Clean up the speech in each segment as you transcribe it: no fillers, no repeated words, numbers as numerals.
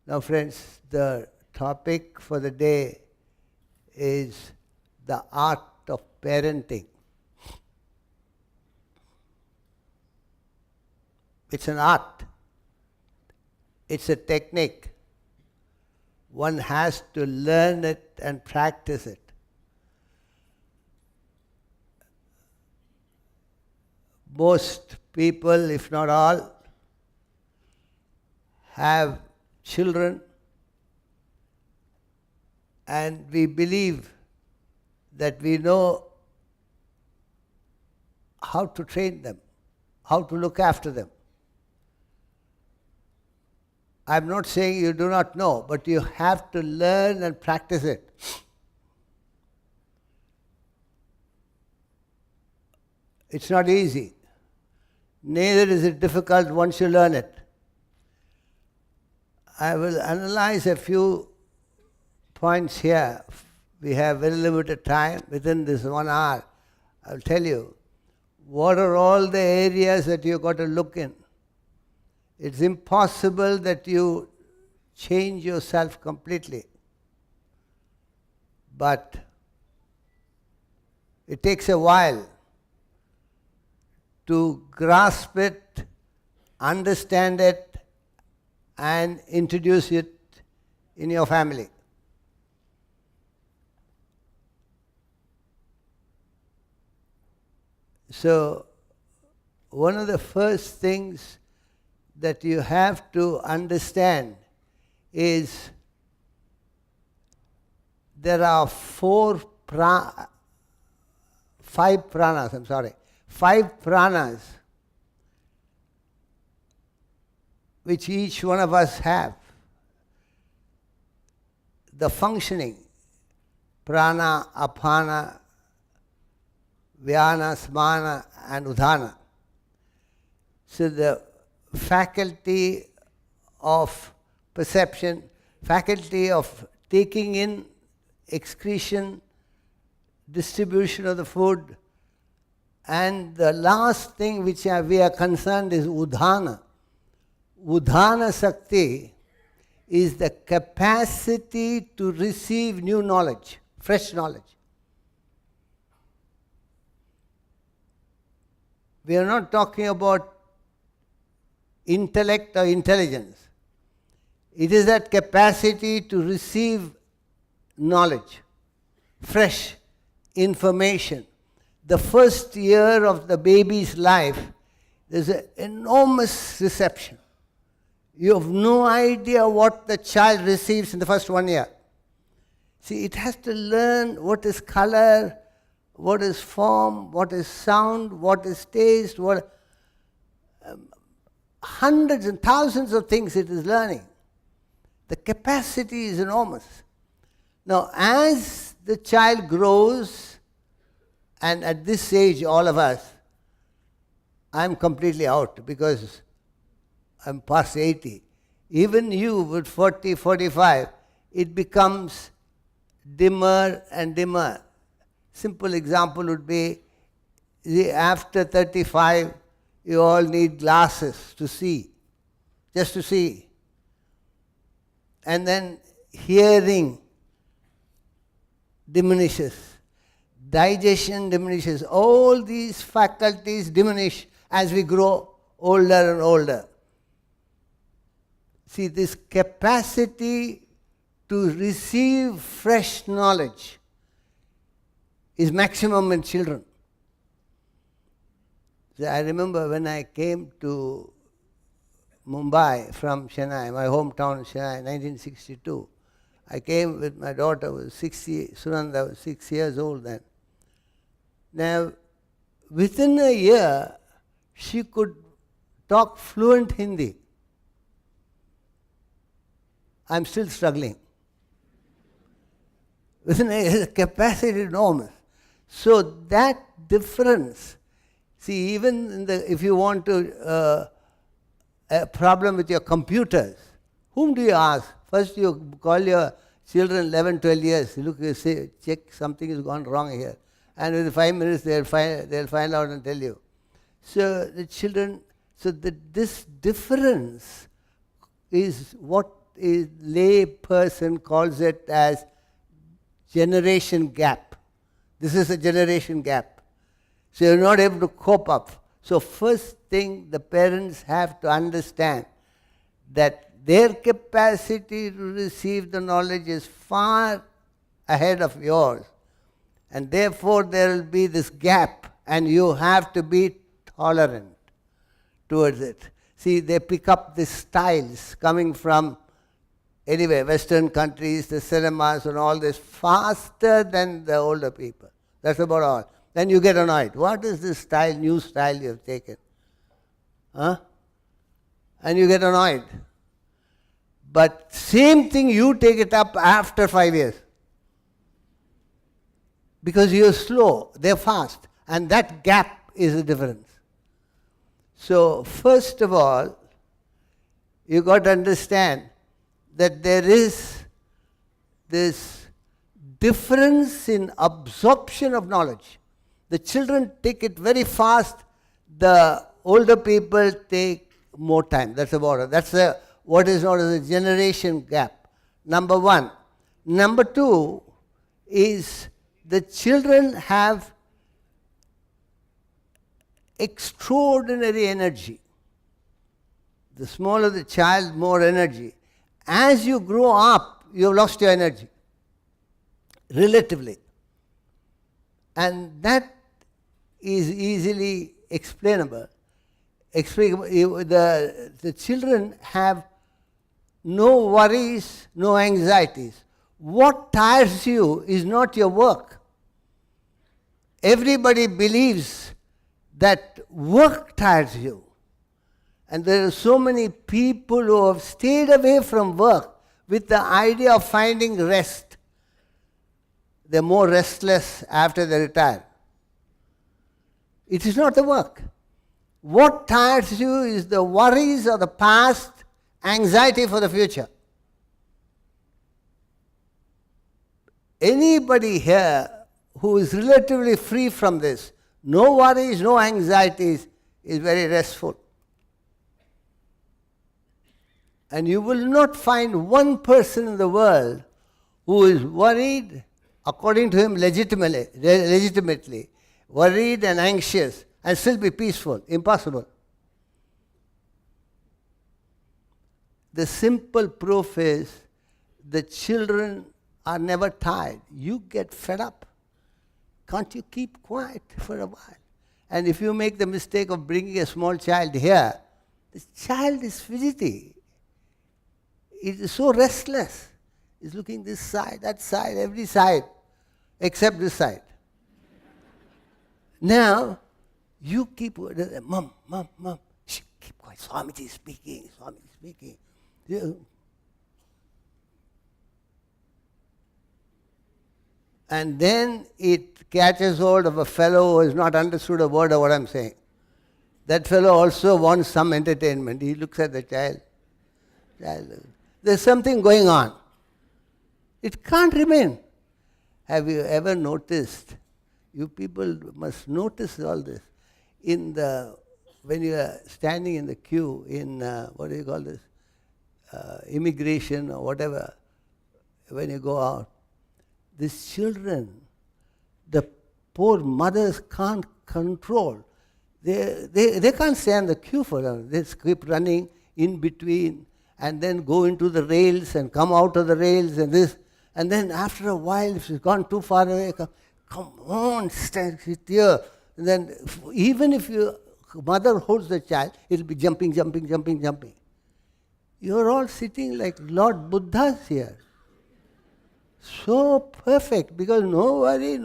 Now friends, the topic for the day is the art of parenting. It's an art. It's a technique. One has to learn it and practice it. Most people, if not all, have children, and we believe that we know how to train them, how to look after them. I'm not saying you do not know, but you have to learn and practice it. It's not easy. Neither is it difficult once you learn it. I will analyze a few points here. We have very limited time. Within this 1 hour, I'll tell you what are all the areas that you've got to look in. It's impossible that you change yourself completely. But it takes a while to grasp it, understand it, and introduce it in your family. So, one of the first things that you have to understand is there are five pranas which each one of us have. The functioning, prana, apana, vyana, smana and udhana. So the faculty of perception, faculty of taking in excretion, distribution of the food, and the last thing which we are concerned is udhana. Udhana Sakti is the capacity to receive new knowledge, fresh knowledge. We are not talking about intellect or intelligence. It is that capacity to receive knowledge, fresh information. The first year of the baby's life, there's an enormous reception. You have no idea what the child receives in the first 1 year. See, it has to learn what is color, what is form, what is sound, what is taste, hundreds and thousands of things it is learning. The capacity is enormous. Now, as the child grows, and at this age, all of us, I'm completely out because I'm past 80. Even you with 40, 45, it becomes dimmer and dimmer. Simple example would be, after 35, you all need glasses to see, just to see. And then hearing diminishes, digestion diminishes. All these faculties diminish as we grow older and older. See, this capacity to receive fresh knowledge is maximum in children. So I remember when I came to Mumbai from Chennai, my hometown Chennai, 1962. I came with my daughter, was 60, Sunanda was 6 years old then. Now, within a year, she could talk fluent Hindi. I'm still struggling. Within a year, the capacity is enormous. So that difference, see, even if you want to a problem with your computers, whom do you ask? First you call your children 11, 12 years, look, you say, check something has gone wrong here. And within 5 minutes they'll find out and tell you. So the children, this difference is what a lay person calls it as generation gap. This is a generation gap. So you're not able to cope up. So first thing the parents have to understand that their capacity to receive the knowledge is far ahead of yours. And therefore there will be this gap and you have to be tolerant towards it. See, they pick up the styles coming from, anyway, Western countries, the cinemas and all this, faster than the older people. That's about all. Then you get annoyed. What is this style, new style you have taken? Huh? And you get annoyed. But same thing, you take it up after 5 years. Because you're slow, they're fast. And that gap is the difference. So first of all, you got to understand that there is this difference in absorption of knowledge. The children take it very fast, the older people take more time. That's about it. That's what is known as a generation gap. Number one. Number two is the children have extraordinary energy. The smaller the child, more energy. As you grow up, you have lost your energy, relatively. And that is easily explainable. The children have no worries, no anxieties. What tires you is not your work. Everybody believes that work tires you. And there are so many people who have stayed away from work with the idea of finding rest. They're more restless after they retire. It is not the work. What tires you is the worries of the past, anxiety for the future. Anybody here who is relatively free from this, no worries, no anxieties, is very restful. And you will not find one person in the world who is worried, according to him legitimately, worried and anxious, and still be peaceful. Impossible. The simple proof is the children are never tired. You get fed up. Can't you keep quiet for a while? And if you make the mistake of bringing a small child here, the child is fidgety. It is so restless. He's looking this side, that side, every side, except this side. Now, you keep, mom, shh, keep quiet. Swamiji is speaking, Swamiji is speaking. And then it catches hold of a fellow who has not understood a word of what I'm saying. That fellow also wants some entertainment. He looks at the child. There's something going on. It can't remain. Have you ever noticed? You people must notice all this. When you are standing in the queue in, what do you call this? Immigration or whatever, when you go out, these children, the poor mothers can't control. They can't stay in the queue for them. They keep running in between and then go into the rails and come out of the rails and this. And then after a while, if she's gone too far away, come on, stand here. And then even if your mother holds the child, it'll be jumping. You're all sitting like Lord Buddhas here. So perfect, because no worry,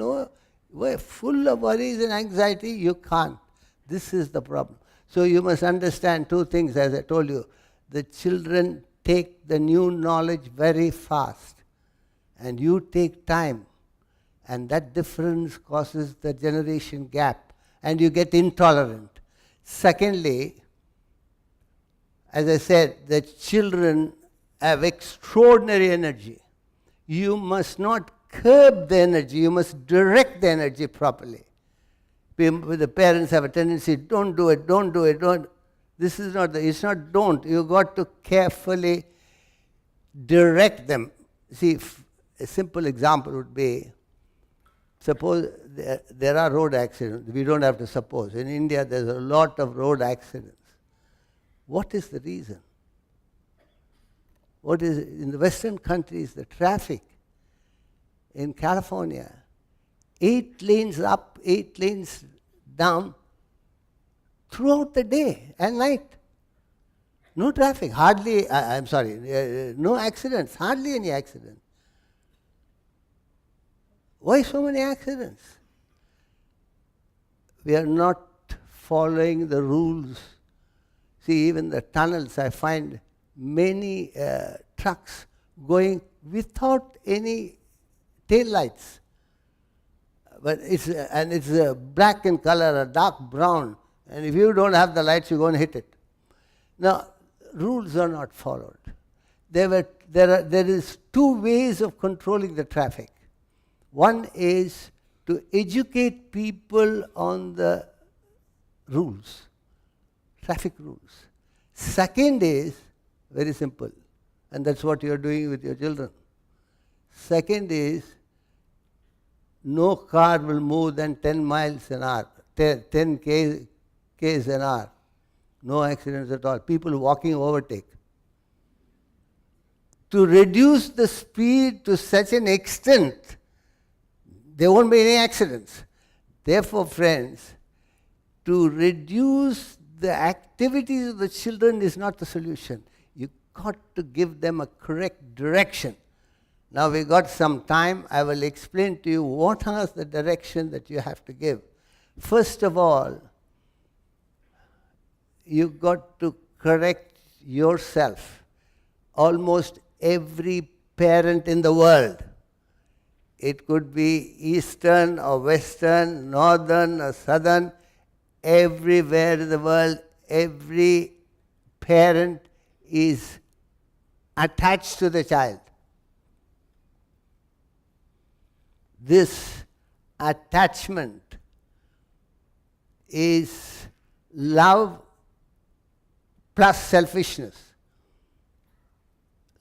we're full of worries and anxiety, you can't. This is the problem. So you must understand two things, as I told you. The children take the new knowledge very fast, and you take time. And that difference causes the generation gap, and you get intolerant. Secondly, as I said, the children have extraordinary energy. You must not curb the energy, you must direct the energy properly. The parents have a tendency, don't do it. This is not, it's not don't. You got to carefully direct them. See, a simple example would be, suppose there are road accidents. We don't have to suppose. In India, there's a lot of road accidents. What is the reason? What is in the Western countries, the traffic in California, 8 lanes up, 8 lanes down, throughout the day and night. No traffic, hardly, no accidents, hardly any accidents. Why so many accidents? We are not following the rules. See, even the tunnels, I find many trucks going without any tail lights. But it's black in color, a dark brown. And if you don't have the lights, you're going to hit it. Now, rules are not followed. There is 2 ways of controlling the traffic. One is to educate people on the rules, traffic rules. Second is very simple, and that's what you're doing with your children. Second is, no car will move than 10 miles an hour, 10 k's an hour. No accidents at all. People walking overtake. To reduce the speed to such an extent, there won't be any accidents. Therefore, friends, to reduce the activities of the children is not the solution. You got to give them a correct direction. Now we got some time. I will explain to you what are the direction that you have to give. First of all, you got to correct yourself. Almost every parent in the world, it could be Eastern or Western, Northern or Southern, everywhere in the world, every parent is attached to the child. This attachment is love plus selfishness.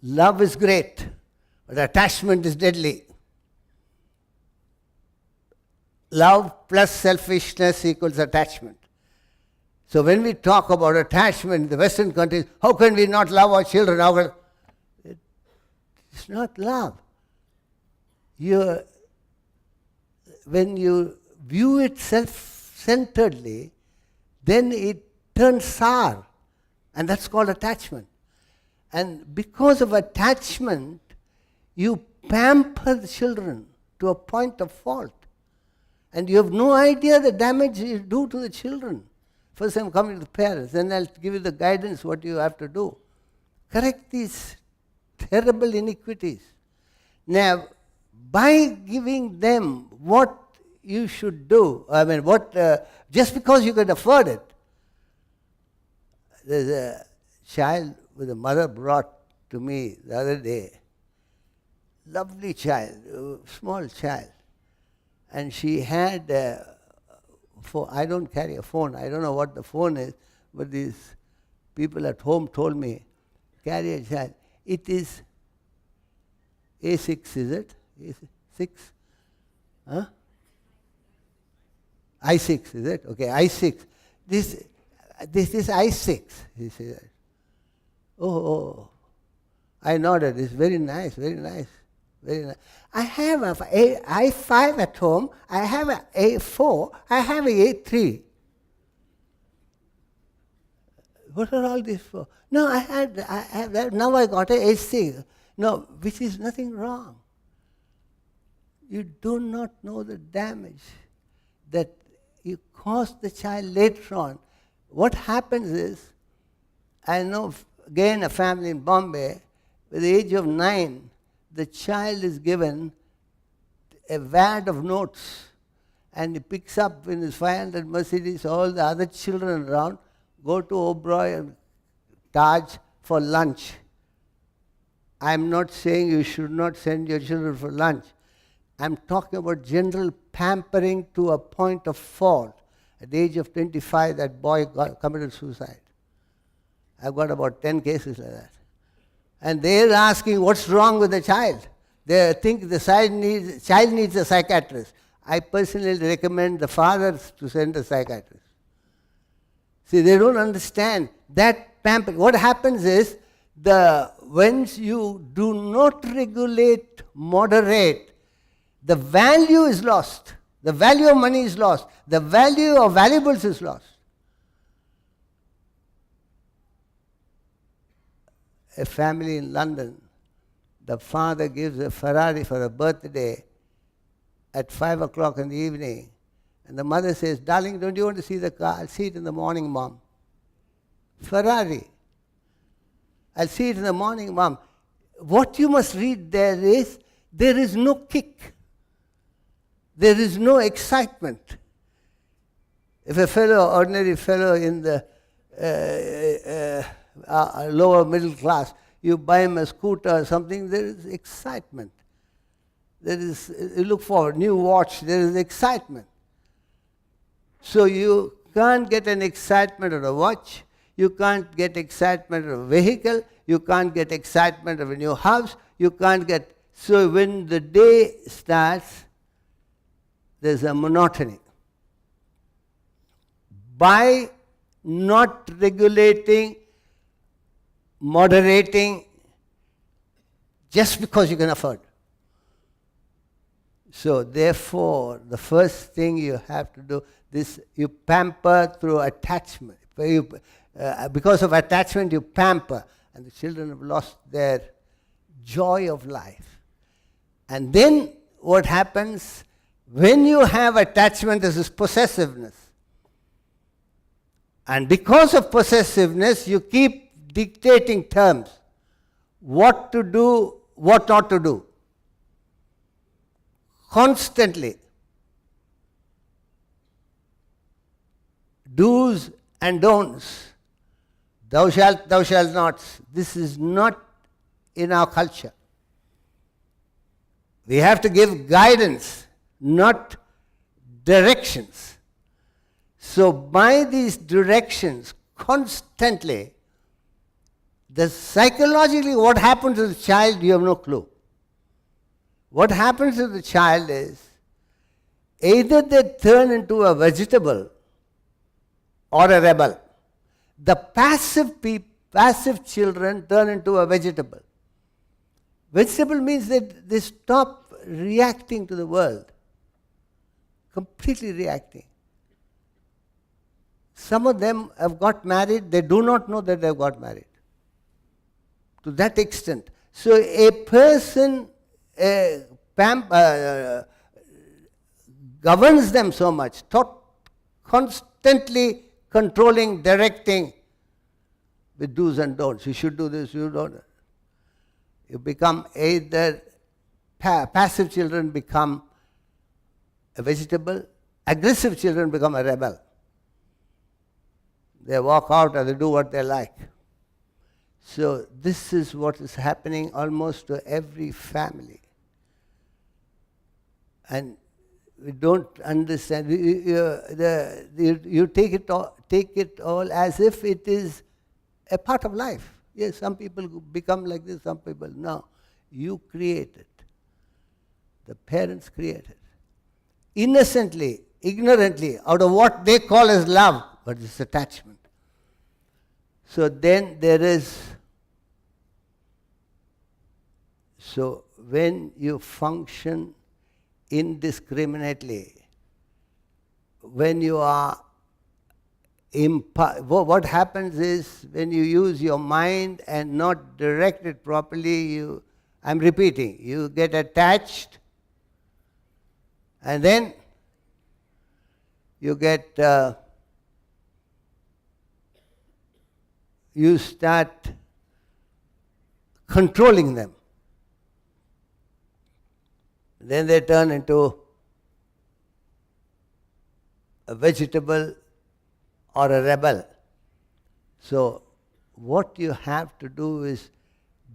Love is great, but attachment is deadly. Love plus selfishness equals attachment. So when we talk about attachment in the Western countries, how can we not love our children? It's not love. When you view it self-centeredly, then it turns sour. And that's called attachment. And because of attachment, you pamper the children to a point of fault. And you have no idea the damage you do to the children. First I'm coming to the parents, then I'll give you the guidance what you have to do. Correct these terrible iniquities. Now, by giving them what you should do, just because you can afford it. There's a child with a mother brought to me the other day. Lovely child, small child. And she had I don't carry a phone. I don't know what the phone is, but these people at home told me, carry a child. It is A6, is it? A6? Huh? I6, is it? Okay, I6. This is I6, he said. Oh, I nodded. It's very nice, very nice, very nice. I have a I5 at home. I have a A4. I have a A3. What are all these for? No, I have that. Now I got a A6. No, which is nothing wrong. You do not know the damage that you cause the child later on. What happens is, I know again a family in Bombay, at the age of 9, the child is given a wad of notes and he picks up in his 500 Mercedes all the other children around, go to Oberoi and Taj for lunch. I'm not saying you should not send your children for lunch. I'm talking about general pampering to a point of fault. At the age of 25, that boy committed suicide. I've got about 10 cases like that. and they're asking what's wrong with the child. They think the child needs a psychiatrist. I personally recommend the fathers to send a psychiatrist. See, they don't understand that pamper. What happens is, when you do not regulate, moderate, the value is lost. The value of money is lost. The value of valuables is lost. A family in London, the father gives a Ferrari for a birthday at 5 o'clock in the evening. And the mother says, darling, don't you want to see the car? I'll see it in the morning, Mom. Ferrari. I'll see it in the morning, Mom. What you must read there is no kick. There is no excitement. If a ordinary fellow in the lower middle class, you buy him a scooter or something, there is excitement. You look for a new watch, there is excitement. So you can't get an excitement of a watch, you can't get excitement of a vehicle, you can't get excitement of a new house, you can't get... So when the day starts, there's a monotony. By not regulating, moderating, just because you can afford. So therefore, the first thing you have to do, you pamper through attachment. Because of attachment, you pamper. And the children have lost their joy of life. And then what happens, when you have attachment, there is possessiveness. And because of possessiveness, you keep dictating terms. What to do, what not to do. Constantly. Do's and don'ts. Thou shalt not. This is not in our culture. We have to give guidance, not directions. So by these directions, constantly, psychologically what happens to the child, you have no clue. What happens to the child is, either they turn into a vegetable or a rebel. The passive children turn into a vegetable. Vegetable means that they stop reacting to the world. Completely reacting. Some of them have got married, they do not know that they have got married. To that extent. So a person governs them so much, constantly controlling, directing with do's and don'ts. You should do this, you don't. You become either passive children become a vegetable, aggressive children become a rebel. They walk out or they do what they like. So this is what is happening almost to every family. And we don't understand. You take it all as if it is a part of life. Yes, some people become like this, some people no. You create it. The parents create it. Innocently, ignorantly, out of what they call as love, but it's attachment. So then there is... So when you function indiscriminately, when you are... what happens is, when you use your mind and not direct it properly, I'm repeating, you get attached, and then you get... you start controlling them. Then they turn into a vegetable or a rebel. So what you have to do is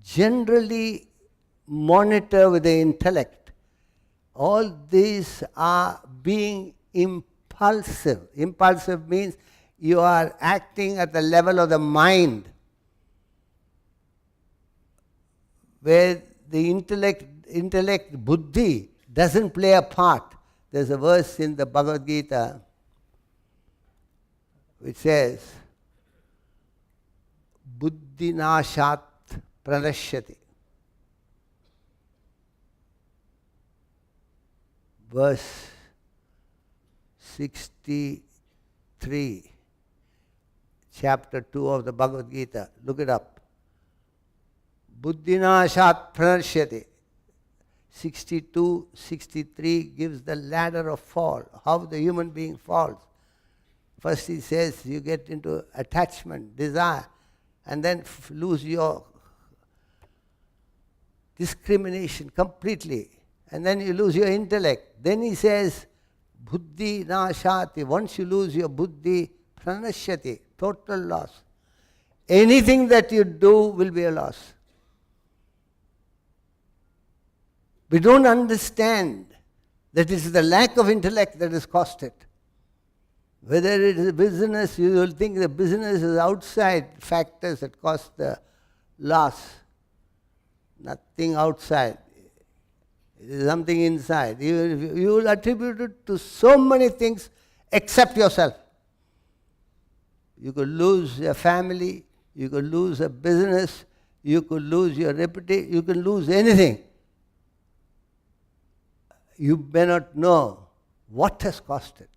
generally monitor with the intellect. All these are being impulsive. Impulsive means you are acting at the level of the mind. where the intellect, buddhi, doesn't play a part. There's a verse in the Bhagavad Gita which says, buddhinashat pranashyati. Verse 63, chapter 2 of the Bhagavad Gita. Look it up. Buddhinashat pranashyati. 62, 63 gives the ladder of fall, how the human being falls. First he says you get into attachment, desire, and then lose your discrimination completely. And then you lose your intellect. Then he says, buddhi nashati. Once you lose your buddhi, pranashyati, total loss. Anything that you do will be a loss. We don't understand that it is the lack of intellect that has caused it. Whether it is a business, you will think the business is outside factors that cause the loss. Nothing outside. It is something inside. You will attribute it to so many things except yourself. You could lose a family, you could lose a business, you could lose your reputation, you can lose anything. You may not know what has caused it.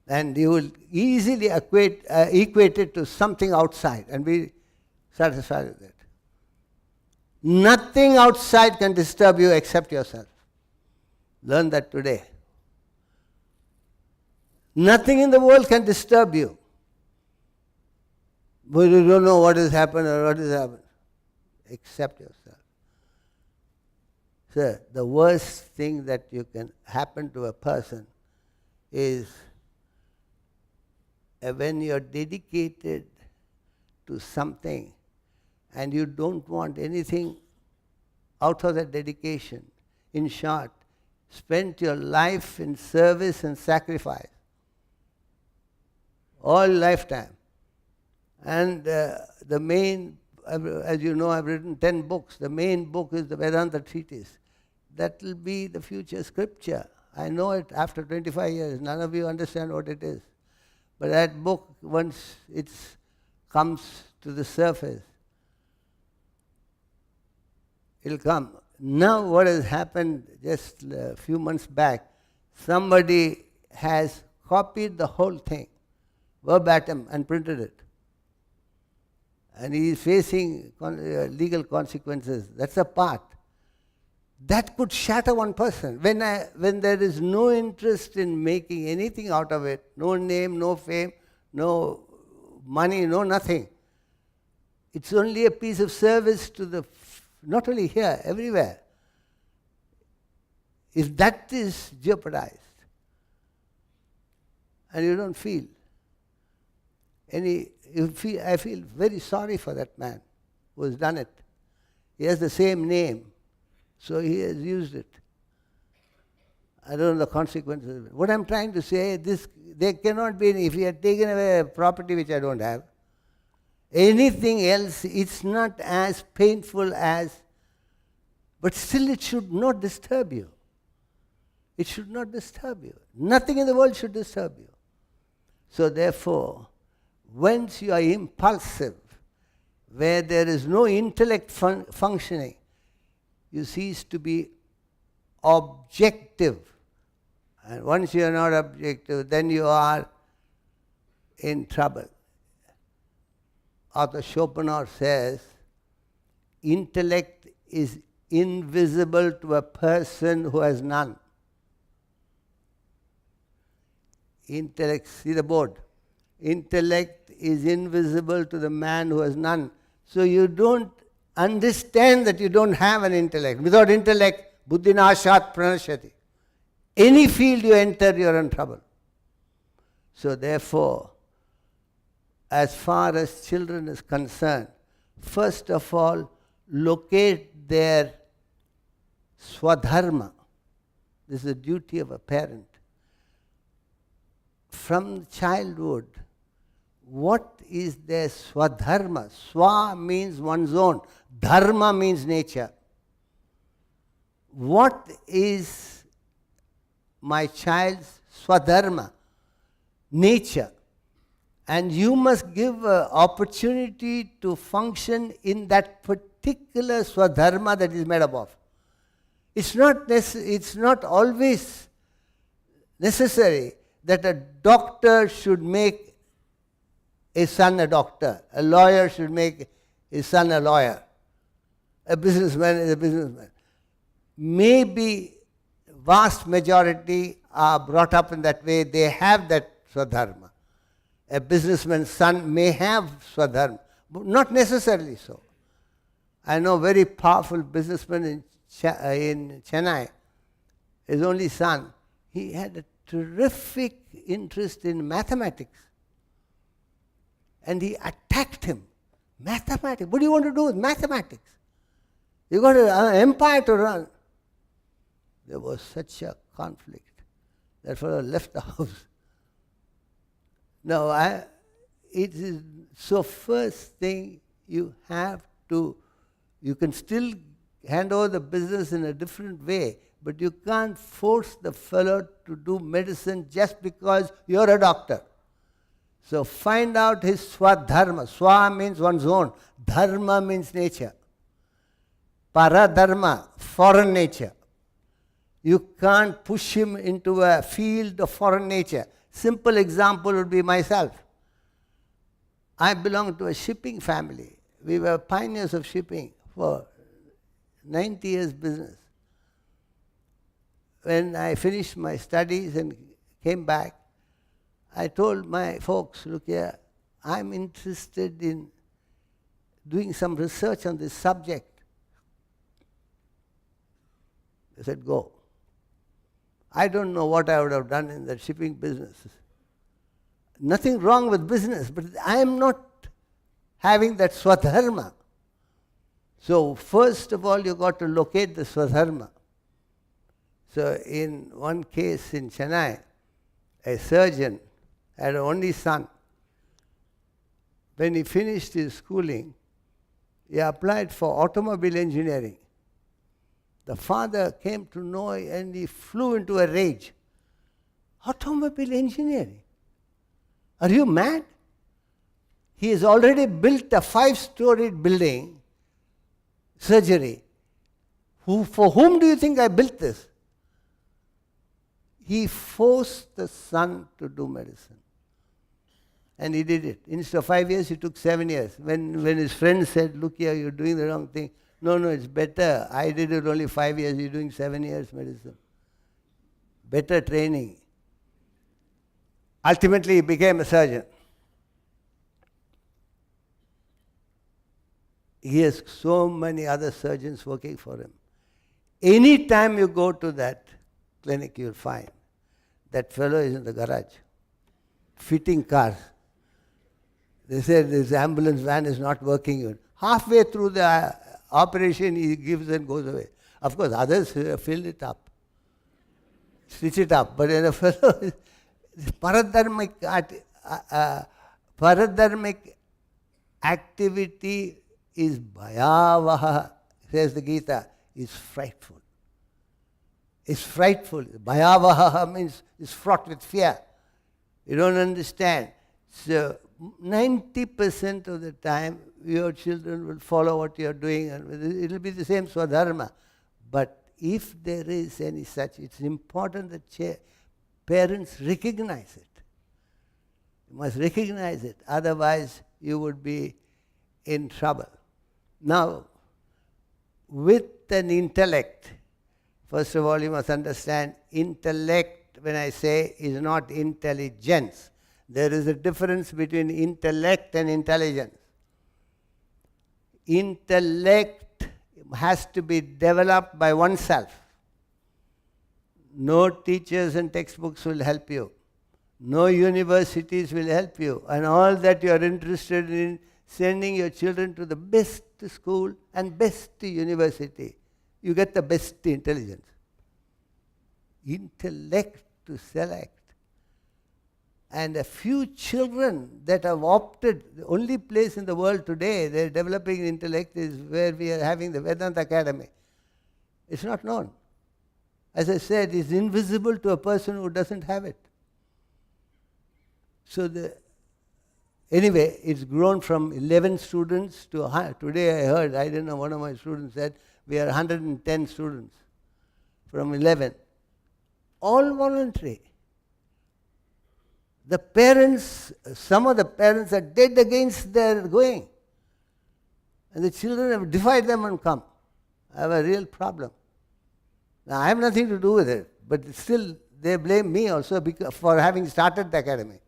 And you will easily equate it to something outside and be satisfied with it. Nothing outside can disturb you except yourself. Learn that today. Nothing in the world can disturb you. But you don't know what has happened or what has happened, except yourself. So the worst thing that you can happen to a person is when you are dedicated to something and you don't want anything out of that dedication. In short, spend your life in service and sacrifice. All lifetime. And the main, as you know, I've written 10 books. The main book is the Vedanta treatise. That will be the future scripture. I know it after 25 years. None of you understand what it is. But that book, once it comes to the surface, it'll come. Now what has happened just a few months back, somebody has copied the whole thing, verbatim, and printed it. And he is facing legal consequences. That's a part. That could shatter one person. When there is no interest in making anything out of it, no name, no fame, no money, no nothing. It's only a piece of service to the, not only here, everywhere. If that is jeopardized, and you don't feel I feel very sorry for that man who has done it. He has the same name, so he has used it. I don't know the consequences. What I'm trying to say, there cannot be any, if he had taken away a property which I don't have, anything else, it's not as painful as, but still it should not disturb you. It should not disturb you. Nothing in the world should disturb you. So therefore, once you are impulsive, where there is no intellect functioning, you cease to be objective. And once you are not objective, then you are in trouble. Arthur Schopenhauer says, intellect is invisible to a person who has none. Intellect, see the board. Intellect is invisible to the man who has none. So you don't understand that you don't have an intellect. Without intellect, buddhinashat pranashyati. Any field you enter, you are in trouble. So therefore, as far as children is concerned, first of all, locate their swadharma. This is the duty of a parent. From childhood, what is their swadharma? Swa means one's own. Dharma means nature. What is my child's swadharma? Nature. And you must give an opportunity to function in that particular swadharma that is made up of. It's not always necessary that a doctor should make his son a doctor, a lawyer should make his son a lawyer, a businessman is a businessman. Maybe vast majority are brought up in that way, they have that swadharma. A businessman's son may have swadharma, but not necessarily so. I know a very powerful businessman in Chennai, his only son, he had a terrific interest in mathematics. And he attacked him. Mathematics, what do you want to do with mathematics? You got an empire to run. There was such a conflict. That fellow left the house. No, it is, so first thing you have to, you can still hand over the business in a different way, but you can't force the fellow to do medicine just because you're a doctor. So find out his swadharma. Swa means one's own. Dharma means nature. Paradharma, foreign nature. You can't push him into a field of foreign nature. Simple example would be myself. I belong to a shipping family. We were pioneers of shipping for 90 years business. When I finished my studies and came back, I told my folks, look here, I'm interested in doing some research on this subject. They said, go. I don't know what I would have done in the shipping business. Nothing wrong with business, but I am not having that swadharma. So first of all, you got to locate the swadharma. So in one case in Chennai, a surgeon had an only son. When he finished his schooling, he applied for automobile engineering. The father came to know and he flew into a rage. Automobile engineering? Are you mad? He has already built a 5-storied building, surgery. For whom do you think I built this? He forced the son to do medicine. And he did it. Instead of 5 years, he took 7 years. When his friends said, look here, you're doing the wrong thing. No, it's better. I did it only 5 years, you're doing 7 years medicine. Better training. Ultimately, he became a surgeon. He has so many other surgeons working for him. Any time you go to that clinic, you'll find that fellow is in the garage, fitting cars. They said this ambulance van is not working. Halfway through the operation, he gives and goes away. Of course, others fill it up, stitch it up. But in a fellow, paradharmic activity is bhayavaha, says the Gita, is frightful. It's frightful. Bhayavaha means it's fraught with fear. You don't understand. So 90% of the time, your children will follow what you're doing, and it will be the same swadharma. But if there is any such, it's important that parents recognize it. You must recognize it. Otherwise, you would be in trouble. Now, with an intellect, first of all, you must understand, intellect, when I say, is not intelligence. There is a difference between intellect and intelligence. Intellect has to be developed by oneself. No teachers and textbooks will help you. No universities will help you. And all that you are interested in, sending your children to the best school and best university. You get the best intelligence. Intellect to select. And a few children that have opted, the only place in the world today they're developing intellect is where we are having the Vedanta Academy. It's not known. As I said, it's invisible to a person who doesn't have it. So anyway, it's grown from 11 students to, today I heard, I don't know, one of my students said, we are 110 students from 11. All voluntary. The parents, some of the parents are dead against their going. And the children have defied them and come. I have a real problem. Now, I have nothing to do with it, but still they blame me also for having started the academy.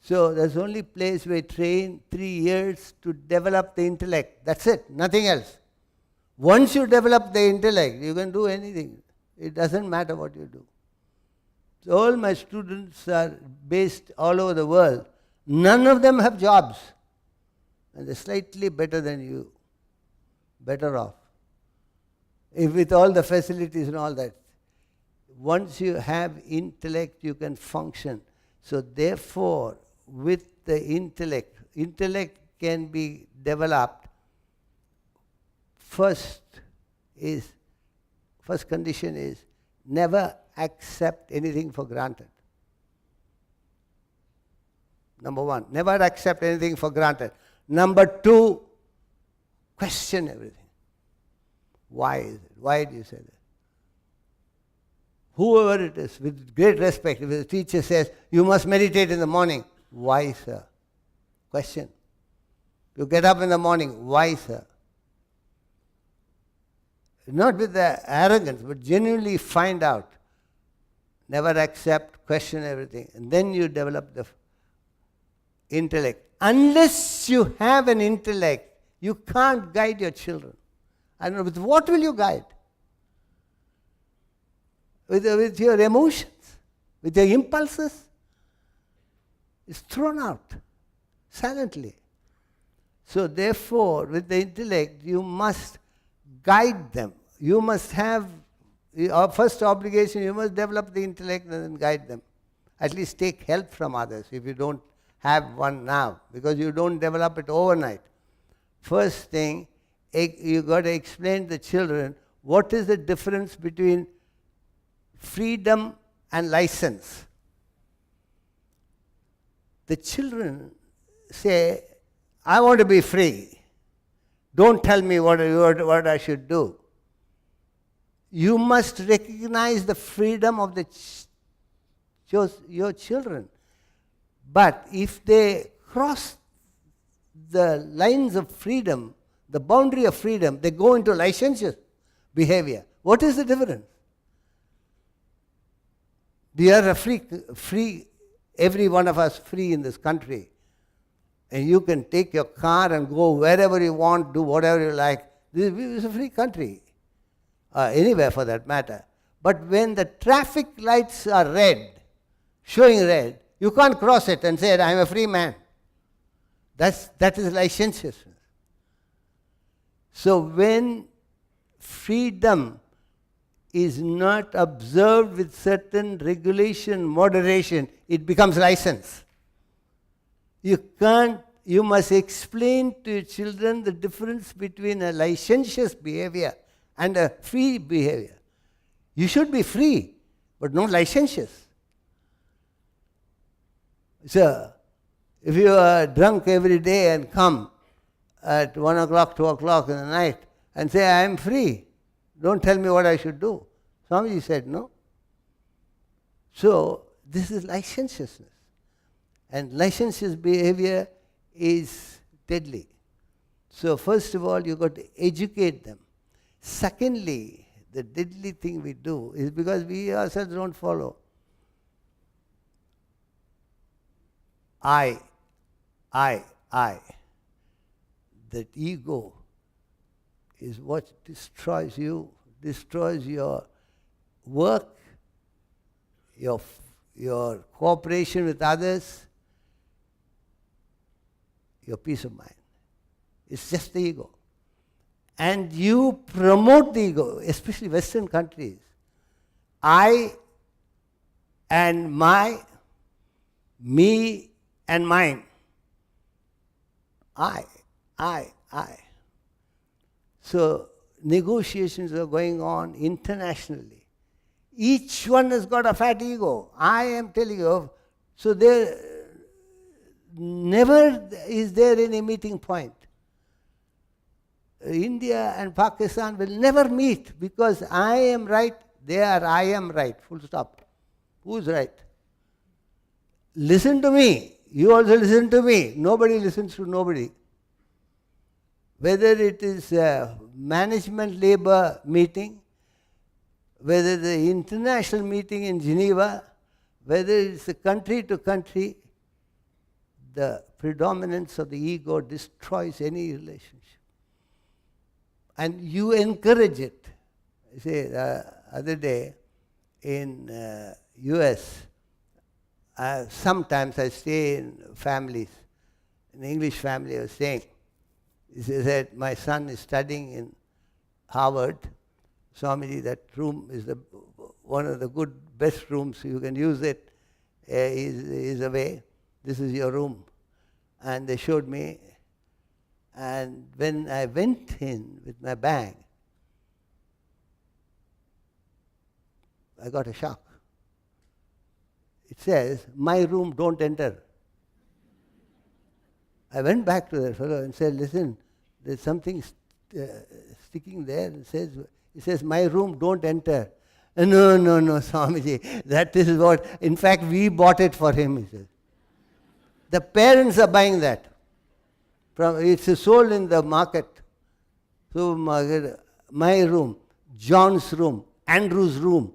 So there's only place where we train 3 years to develop the intellect. That's it, nothing else. Once you develop the intellect, you can do anything. It doesn't matter what you do. So all my students are based all over the world. None of them have jobs. And they're slightly better than you. Better off. With all the facilities and all that. Once you have intellect, you can function. So therefore, with the intellect can be developed. First condition is never accept anything for granted. Number one, never accept anything for granted. Number two, question everything. Why is it? Why do you say that? Whoever it is, with great respect, if the teacher says, you must meditate in the morning, why, sir? Question. You get up in the morning, why, sir? Not with the arrogance, but genuinely find out. Never accept, question everything. And then you develop the intellect. Unless you have an intellect, you can't guide your children. I don't know, with what will you guide? With your emotions? With your impulses? It's thrown out silently. So therefore, with the intellect, you must guide them. You must have, our first obligation, you must develop the intellect and then guide them. At least take help from others if you don't have one now, because you don't develop it overnight. First thing, you got to explain to the children what is the difference between freedom and license. The children say, I want to be free. Don't tell me what I should do. You must recognize the freedom of your children. But if they cross the lines of freedom, the boundary of freedom, they go into licentious behavior. What is the difference? We are a free, every one of us free in this country. And you can take your car and go wherever you want, do whatever you like. This is a free country. Anywhere for that matter. But when the traffic lights are red, showing red, you can't cross it and say, I'm a free man. That is licentiousness. So when freedom is not observed with certain regulation, moderation, it becomes license. You must explain to your children the difference between a licentious behavior and a free behavior. You should be free, but not licentious. So, if you are drunk every day and come at 1 o'clock, 2 o'clock in the night and say, I am free, don't tell me what I should do. Swamiji said, no. So, this is licentiousness. And licentious behavior is deadly. So, first of all, you've got to educate them. Secondly, the deadly thing we do is because we ourselves don't follow. I. That ego is what destroys you, destroys your work, your cooperation with others, your peace of mind. It's just the ego. And you promote the ego, especially Western countries. I and my, Me and mine. I. So negotiations are going on internationally. Each one has got a fat ego. I am telling you. So there never is there any meeting point. India and Pakistan will never meet because I am right, I am right. Full stop. Who's right? Listen to me. You also listen to me. Nobody listens to nobody. Whether it is a management labor meeting, whether the international meeting in Geneva, whether it's a country to country, the predominance of the ego destroys any relationship. And you encourage it. See, the other day in US, sometimes I stay in families. An English family I was staying. He said, my son is studying in Harvard. Swamiji, that room is one of the good, best rooms. You can use it. He's away. This is your room. And they showed me. And when I went in with my bag, I got a shock. It says, my room, don't enter. I went back to that fellow and said, listen, there's something sticking there. It says, my room, don't enter. No, Swamiji, that is what, in fact, we bought it for him, he says. The parents are buying that. It's sold in the market. So, my room, John's room, Andrew's room.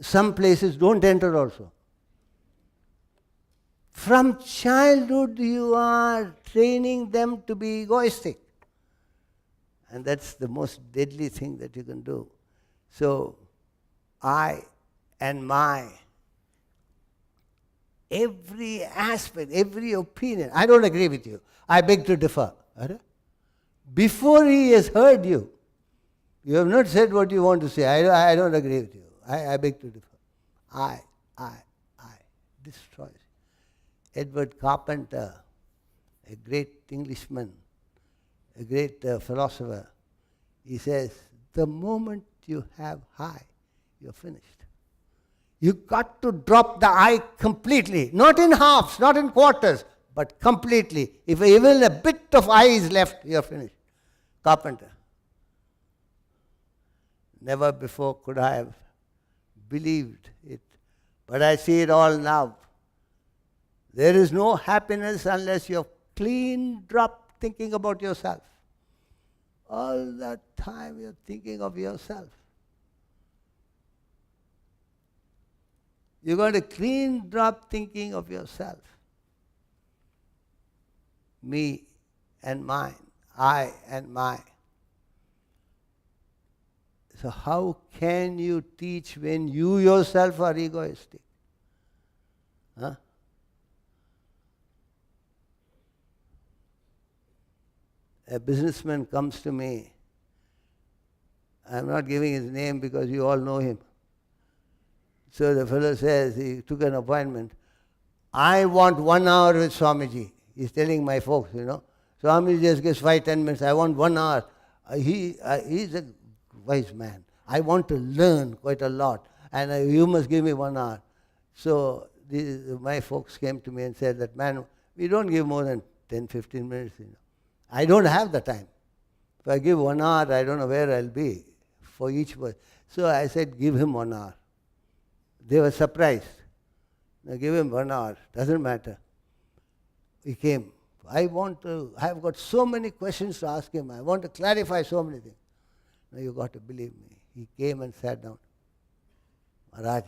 Some places don't enter also. From childhood, you are training them to be egoistic. And that's the most deadly thing that you can do. So, I and my, every aspect, every opinion, I don't agree with you. I beg to differ. Before he has heard you, you have not said what you want to say. I don't agree with you. I beg to differ. I destroys. Edward Carpenter, a great Englishman, a great philosopher, he says, the moment you have I, you're finished. You've got to drop the I completely, not in halves, not in quarters, but completely. If even a bit of I is left, you're finished. Carpenter. Never before could I have believed it, but I see it all now. There is no happiness unless you're clean drop thinking about yourself. All that time you're thinking of yourself. You got a clean drop thinking of yourself. Me and mine, I and mine. So how can you teach when you yourself are egoistic? Huh? A businessman comes to me. I'm not giving his name because you all know him. So the fellow says, he took an appointment. I want 1 hour with Swamiji. He's telling my folks, Swamiji just gives 5-10 minutes. I want 1 hour. He's a wise man. I want to learn quite a lot. And you must give me 1 hour. So my folks came to me and said that, man, we don't give more than 10-15 minutes. I don't have the time. If I give 1 hour, I don't know where I'll be for each person. So I said, give him 1 hour. They were surprised. Now give him 1 hour. Doesn't matter. He came. I've got so many questions to ask him. I want to clarify so many things. Now you got to believe me. He came and sat down. Maharaj,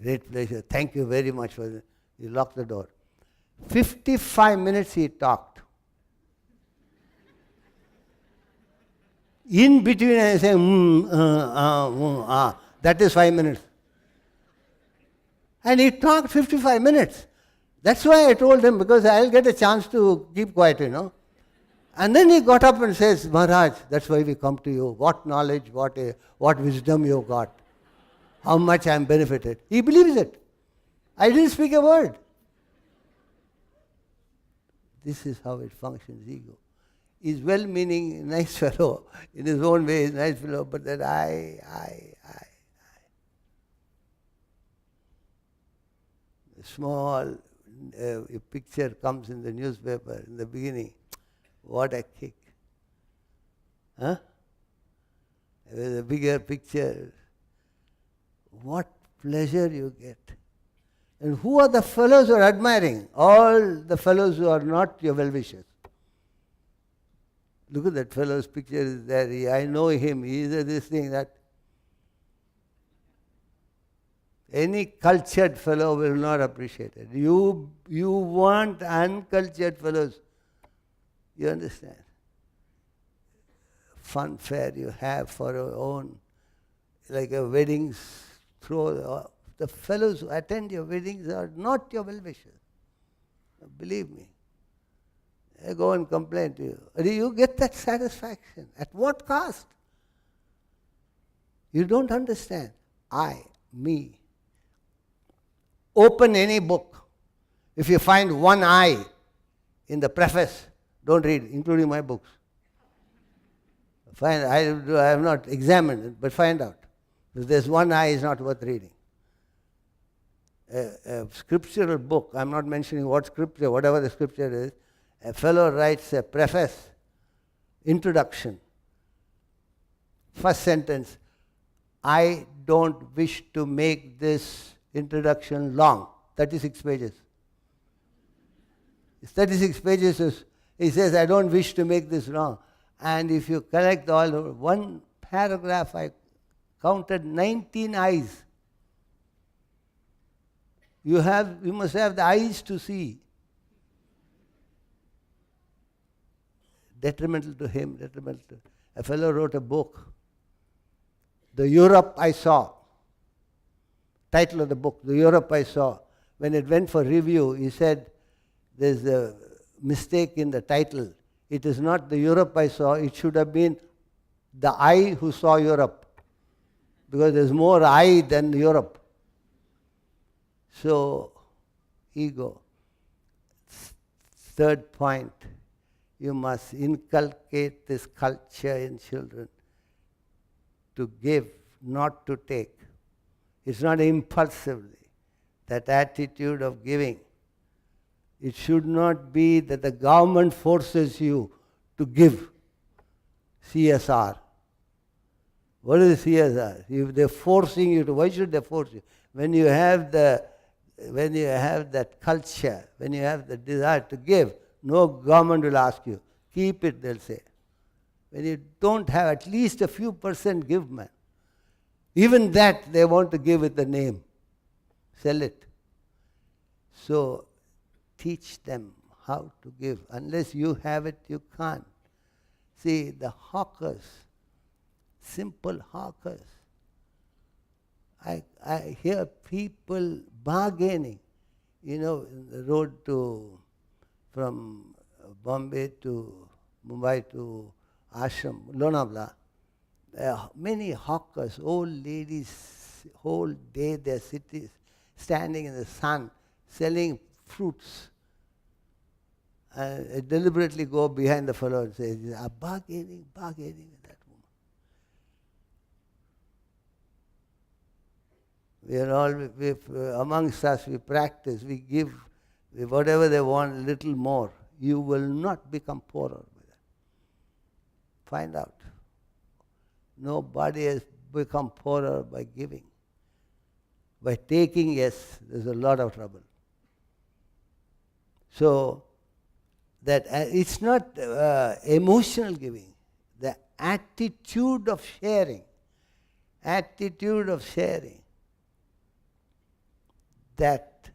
great pleasure. Thank you very much for it. He locked the door. 55 minutes he talked. In between I say, that is 5 minutes. And he talked 55 minutes. That's why I told him, because I'll get a chance to keep quiet, And then he got up and says, Maharaj, that's why we come to you. What knowledge, what wisdom you got. How much I am benefited. He believes it. I didn't speak a word. This is how it functions, ego. He's well-meaning, nice fellow, in his own way, he's a nice fellow, but that I. A small a picture comes in the newspaper in the beginning. What a kick. Huh? With a bigger picture. What pleasure you get. And who are the fellows who are admiring? All the fellows who are not your well-wishers. Look at that fellow's picture is there. I know him. He is this thing, that. Any cultured fellow will not appreciate it. You want uncultured fellows. You understand? Fun fair you have for your own, like a weddings, the fellows who attend your weddings are not your well-wishers. Believe me. They go and complain to you. You get that satisfaction. At what cost? You don't understand. I, me. Open any book. If you find one I in the preface, don't read, including my books. I have not examined it, but find out. If there's one I, it's not worth reading. A scriptural book, I'm not mentioning what scripture, whatever the scripture is, a fellow writes a preface, introduction. First sentence, I don't wish to make this introduction long, 36 pages. It's 36 pages. He says, I don't wish to make this long. And if you collect all, one paragraph, I counted 19 eyes. You must have the eyes to see. Detrimental to him, detrimental to... A fellow wrote a book, The Europe I Saw. Title of the book, The Europe I Saw. When it went for review, he said, there's a mistake in the title. It is not The Europe I Saw, it should have been The I Who Saw Europe. Because there's more I than Europe. So, ego. Third point, you must inculcate this culture in children. To give, not to take. It's not impulsively. That attitude of giving. It should not be that the government forces you to give. CSR. What is CSR? If they're forcing you to, why should they force you? When you have that culture, when you have the desire to give, no government will ask you. Keep it, they'll say. When you don't have at least a few percent give, man. Even that they want to give with the name. Sell it. So, teach them how to give. Unless you have it, you can't. See, the hawkers, simple hawkers. I hear people bargaining, in the road from Bombay to Mumbai to Ashram, Lonavala. Many hawkers, old ladies, whole day they're standing in the sun, selling fruits. I deliberately go behind the fellow and say, bargaining with that woman. We are all, amongst us, we practice, we give whatever they want, a little more. You will not become poorer by that. Find out. Nobody has become poorer by giving. By taking, yes, there's a lot of trouble. So, that it's not emotional giving. The attitude of sharing. That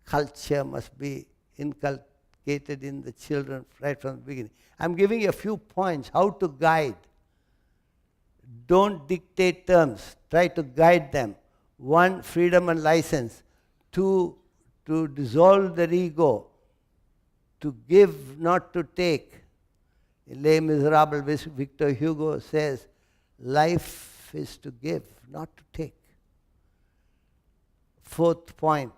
culture must be inculcated in the children right from the beginning. I'm giving you a few points how to guide. Don't dictate terms. Try to guide them. 1, freedom and license. 2, to dissolve their ego. To give, not to take. In Les Miserables, Victor Hugo says, life is to give, not to take. 4th point,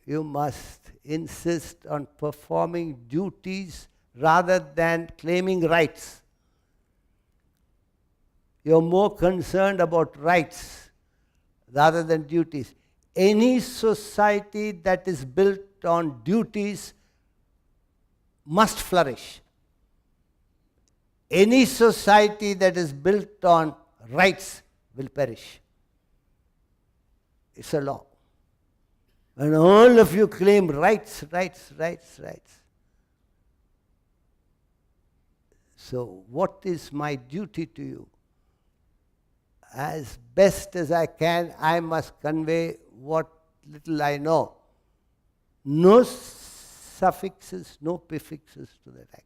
you must insist on performing duties rather than claiming rights. You're more concerned about rights rather than duties. Any society that is built on duties must flourish. Any society that is built on rights will perish. It's a law. And all of you claim rights. So what is my duty to you? As best as I can, I must convey what little I know. No suffixes, no prefixes to that act.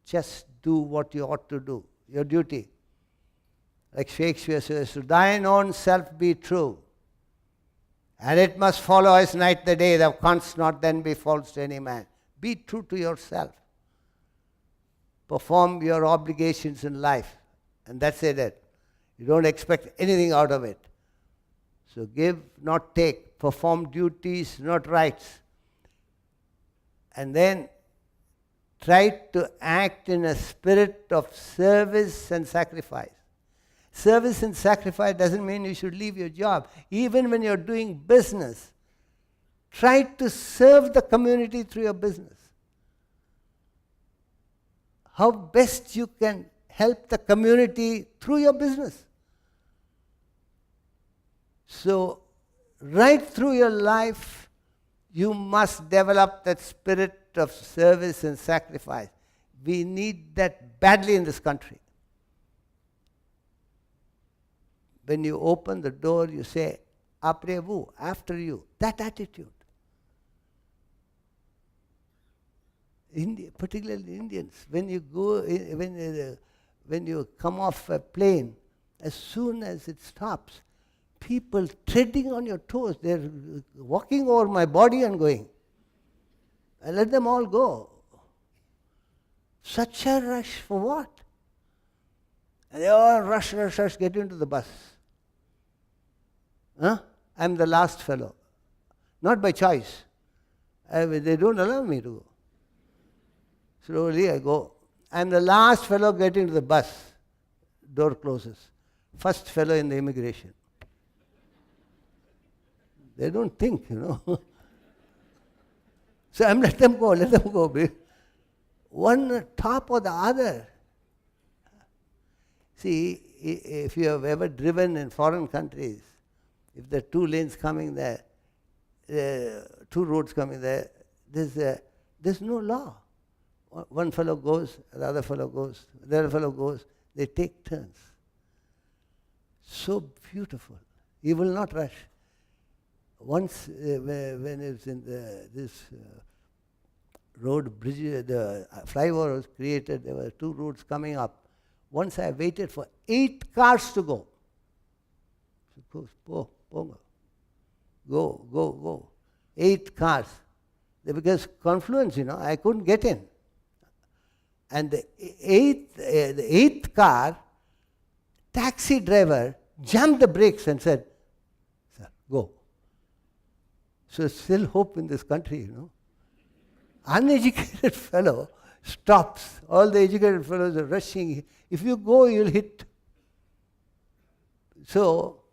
Just do what you ought to do, your duty. Like Shakespeare says, to thine own self be true, and it must follow as night the day, thou canst not then be false to any man. Be true to yourself. Perform your obligations in life, and that's it. You don't expect anything out of it. So give, not take. Perform duties, not rights. And then try to act in a spirit of service and sacrifice. Service and sacrifice doesn't mean you should leave your job. Even when you're doing business, try to serve the community through your business. How best you can help the community through your business. So, right through your life, you must develop that spirit of service and sacrifice. We need that badly in this country. When you open the door, you say, après vous, after you. That attitude. Particularly Indians, when you go, when you come off a plane, as soon as it stops, people treading on your toes, they're walking over my body and going. I let them all go. Such a rush for what? And they all rush, get into the bus. I'm the last fellow. Not by choice. They don't allow me to go. Slowly I go. I'm the last fellow getting into the bus. Door closes. First fellow in the immigration. They don't think, So I'm let them go. One top or the other. See, if you have ever driven in foreign countries, if there are two lanes coming there, two roads coming there, there's no law. One fellow goes, the other fellow goes, the other fellow goes. They take turns. So beautiful. He will not rush. Once, when it was in this road bridge, the flyover was created, there were two roads coming up. Once I waited for 8 cars to go. Go. 8 cars. Because confluence, I couldn't get in. And the eighth car, taxi driver jammed the brakes and said, "Sir, go." So still hope in this country, Uneducated fellow stops. All the educated fellows are rushing. If you go, you'll hit. So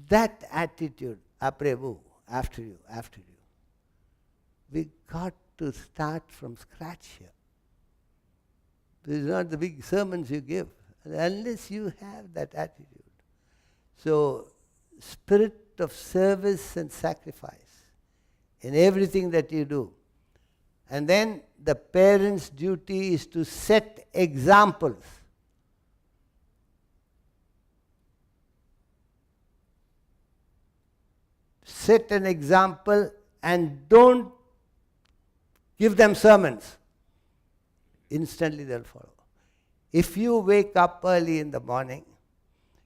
that attitude, après vous, after you. We got to start from scratch here. This is not the big sermons you give, unless you have that attitude. So, spirit of service and sacrifice in everything that you do. And then the parent's duty is to set examples. Set an example and don't give them sermons. Instantly they'll follow. If you wake up early in the morning,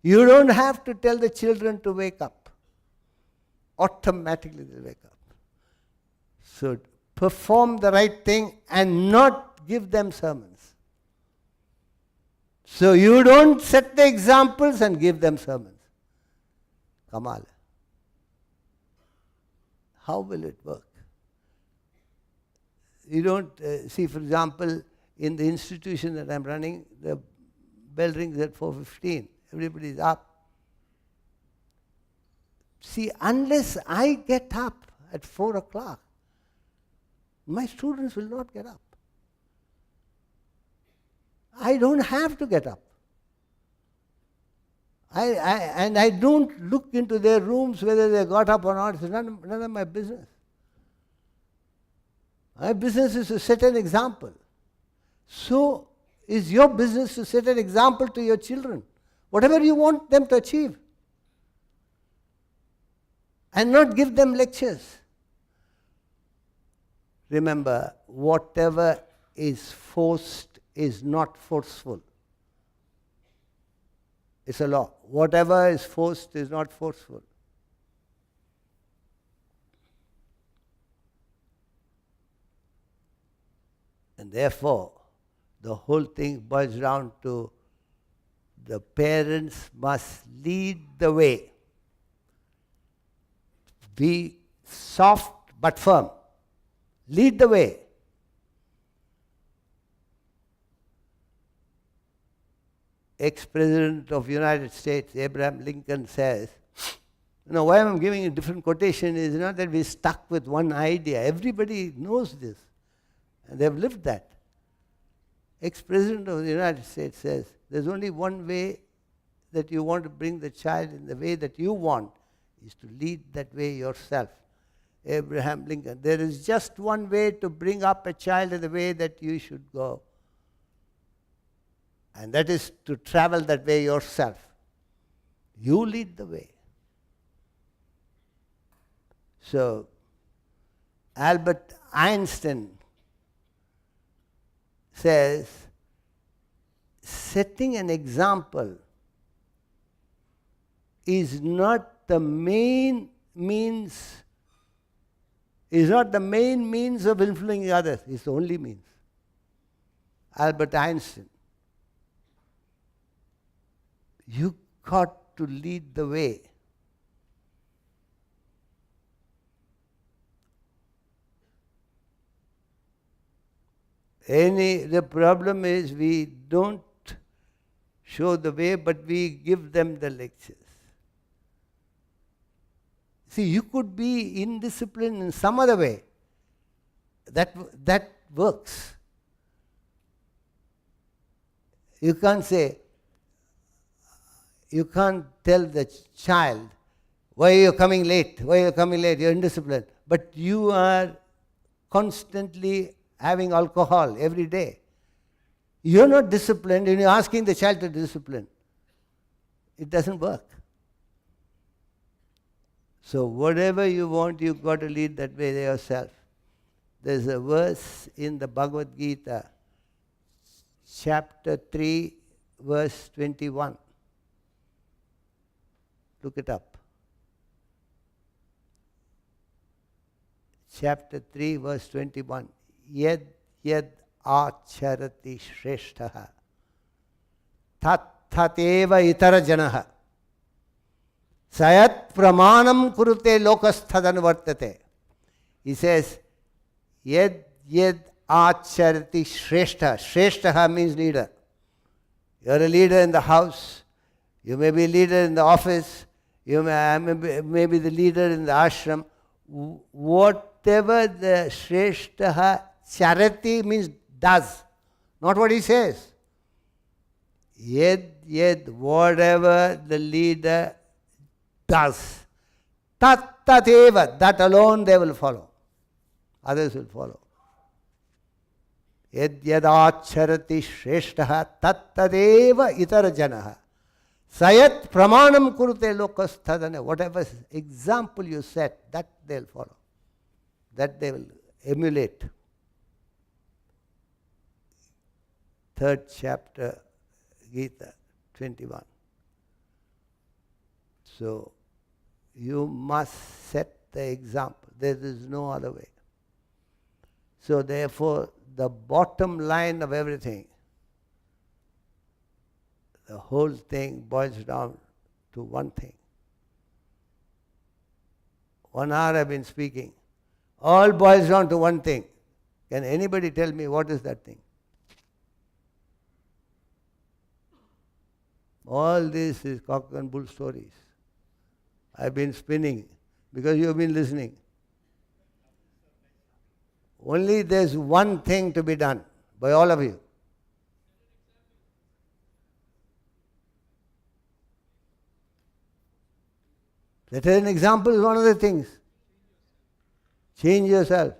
you don't have to tell the children to wake up. Automatically they'll wake up. So perform the right thing and not give them sermons. So you don't set the examples and give them sermons. Kamal. how will it work? You don't see, for example, in the institution that I'm running, the bell rings at 4:15. Everybody's up. See, unless I get up at 4 o'clock, my students will not get up. I don't have to get up. And I don't look into their rooms whether they got up or not. It's none of my business. My business is to set an example. So is your business to set an example to your children, whatever you want them to achieve. And not give them lectures. Remember, whatever is forced is not forceful. It's a law. Whatever is forced is not forceful. And therefore, the whole thing boils down to the parents must lead the way. Be soft but firm. Lead the way. Ex-President of the United States, Abraham Lincoln, says, why I'm giving a different quotation is not that we're stuck with one idea. Everybody knows this. And they've lived that. Ex-President of the United States says, there's only one way that you want to bring the child in the way that you want, is to lead that way yourself. Abraham Lincoln, there is just one way to bring up a child in the way that you should go. And that is to travel that way yourself. You lead the way. So, Albert Einstein says, setting an example is not the main means of influencing others. It's the only means. Albert Einstein. You got to lead the way. The problem is we don't show the way, but we give them the lectures. See, you could be indisciplined in some other way. That works. You can't tell the child, why are you coming late? Why are you coming late? You're indisciplined. But you are constantly having alcohol every day. You're not disciplined and you're asking the child to discipline. It doesn't work. So whatever you want, you've got to lead that way yourself. There's a verse in the Bhagavad Gita, chapter 3, verse 21. Look it up. Chapter 3, verse 21. Yad acharati shreshtaha tat tateva itara janaha sayat pramanam kurute lokasthadan vartate. He says, yad acharati shreshtaha. Shreshtaha means leader. You're a leader in the house. You may be a leader in the office. You may be the leader in the ashram. Whatever the shreshtaha, charity means does, not what he says. Yed, whatever the leader does, tat-tat-eva, that alone they will follow. Others will follow. Yad-yad-acharati shreshtaha tat-tat-eva itara janaha. Sayat pramanam kurute lokasthadane. Whatever example you set, that they'll follow. That they will emulate. 3rd chapter, Gita, 21. So, you must set the example. There is no other way. So therefore, the bottom line of everything, the whole thing boils down to one thing. 1 hour I've been speaking. All boils down to one thing. Can anybody tell me what is that thing? All this is cock and bull stories. I've been spinning because you have been listening. Only there's one thing to be done by all of you. That is an example is one of the things. Change yourself.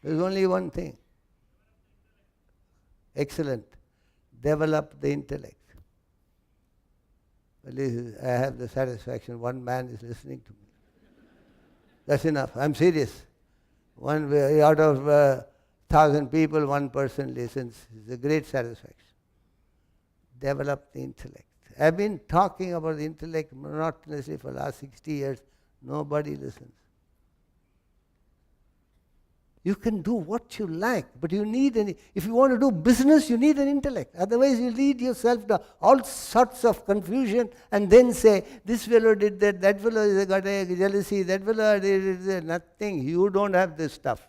There's only one thing. Excellent. Develop the intellect. At least I have the satisfaction one man is listening to me. That's enough. I'm serious. One out of 1,000 people, one person listens. It's a great satisfaction. Develop the intellect. I've been talking about the intellect monotonously for the last 60 years. Nobody listens. You can do what you like, but you need if you want to do business, you need an intellect. Otherwise, you lead yourself to all sorts of confusion and then say, this fellow did that, that fellow got a jealousy, that fellow did nothing. You don't have this stuff.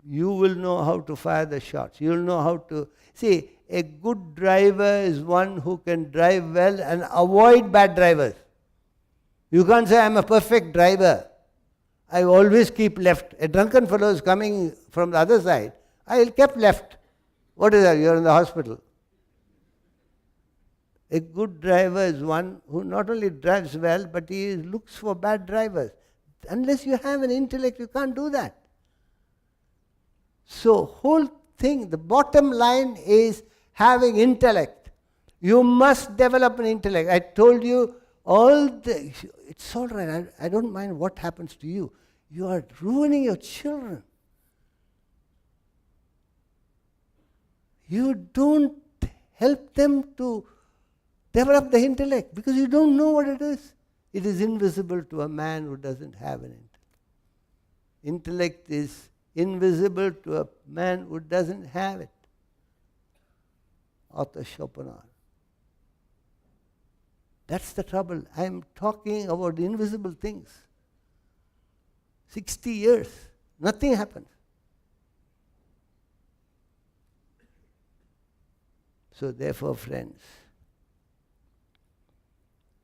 You will know how to fire the shots. You will know how to... See, a good driver is one who can drive well and avoid bad drivers. You can't say, I'm a perfect driver. I always keep left. A drunken fellow is coming from the other side. I'll keep left. What is that? You're in the hospital. A good driver is one who not only drives well, but he looks for bad drivers. Unless you have an intellect, you can't do that. So, whole thing, the bottom line is having intellect. You must develop an intellect. I told you, it's all right, I don't mind what happens to you. You are ruining your children. You don't help them to develop the intellect because you don't know what it is. It is invisible to a man who doesn't have an intellect. Intellect is invisible to a man who doesn't have it. Arthur Schopenhauer. That's the trouble. I'm talking about the invisible things. 60 years, nothing happened. So therefore, friends,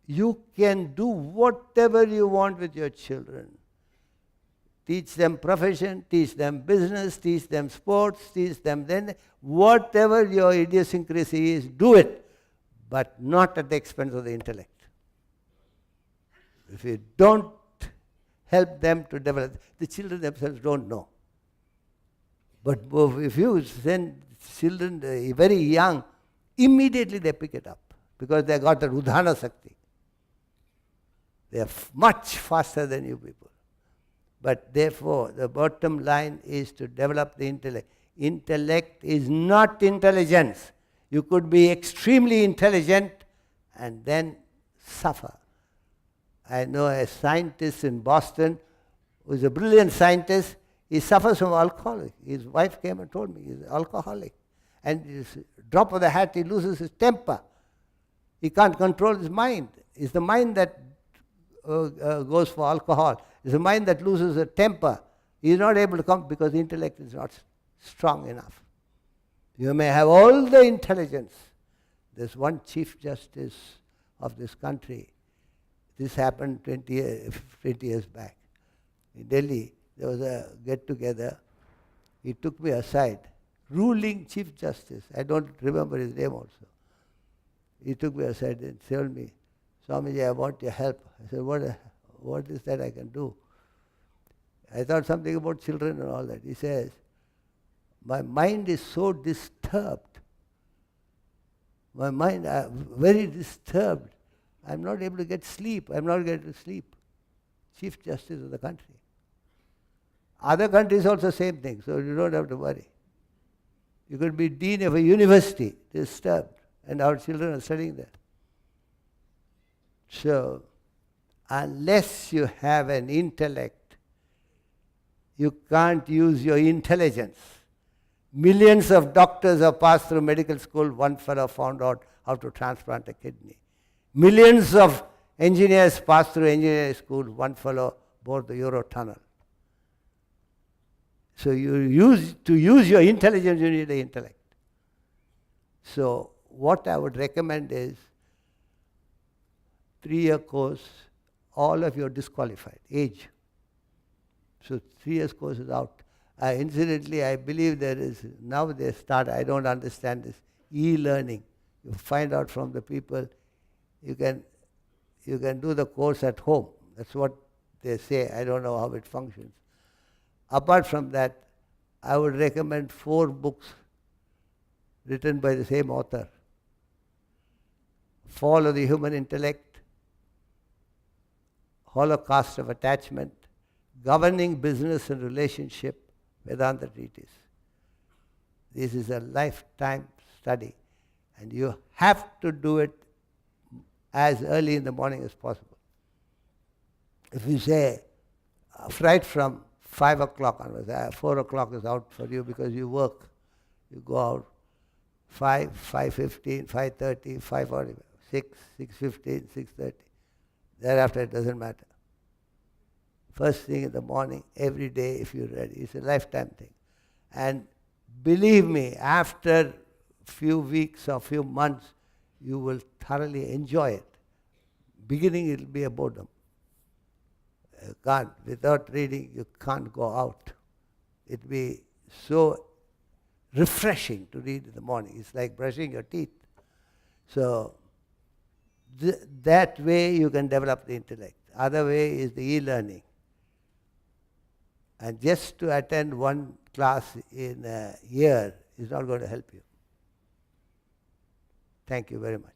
you can do whatever you want with your children. Teach them profession, teach them business, teach them sports, teach them then whatever your idiosyncrasy is, do it. But not at the expense of the intellect. If you don't help them to develop, the children themselves don't know. But if you send children very young, immediately they pick it up because they got the Udhana Sakti. They are much faster than you people. But therefore, the bottom line is to develop the intellect. Intellect is not intelligence. You could be extremely intelligent and then suffer. I know a scientist in Boston who is a brilliant scientist. He suffers from alcoholic. His wife came and told me he's an alcoholic. And his drop of the hat, he loses his temper. He can't control his mind. It's the mind that goes for alcohol. It's the mind that loses a temper. He is not able to come because the intellect is not strong enough. You may have all the intelligence. There's one Chief Justice of this country. This happened 20 years back. In Delhi, there was a get-together. He took me aside. Ruling Chief Justice. I don't remember his name also. He took me aside and told me, Swamiji, I want your help. I said, what is that I can do? I thought something about children and all that. He says, my mind is so disturbed. My mind, very disturbed. I'm not able to get sleep. I'm not getting to sleep. Chief Justice of the country. Other countries also same thing, so you don't have to worry. You could be dean of a university, disturbed, and our children are studying there. So, unless you have an intellect, you can't use your intelligence. Millions of doctors have passed through medical school. One fellow found out how to transplant a kidney. Millions of engineers pass through engineering school. One fellow bored the Eurotunnel. So to use your intelligence, you need the intellect. So what I would recommend is 3-year course, all of you are disqualified, age. So 3 years course is out. Incidentally, I believe there is, now they start, I don't understand this, e-learning. You find out from the people, you can do the course at home. That's what they say. I don't know how it functions. Apart from that, I would recommend 4 books written by the same author. Fall of the Human Intellect, Holocaust of Attachment, Governing Business and Relationship, Vedanta Treatise. This is a lifetime study, and you have to do it as early in the morning as possible. If you say, right from 5 o'clock onwards, 4 o'clock is out for you because you work. You go out 5, 5:15, 5:30, 5:40, 6, 6:15, 6:30. Thereafter it doesn't matter. First thing in the morning, every day if you're ready. It's a lifetime thing. And believe me, after few weeks or few months, you will thoroughly enjoy it. Beginning it will be a boredom. You can't, without reading, you can't go out. It will be so refreshing to read in the morning. It's like brushing your teeth. So that way you can develop the intellect. Other way is the e-learning. And just to attend one class in a year is not going to help you. Thank you very much.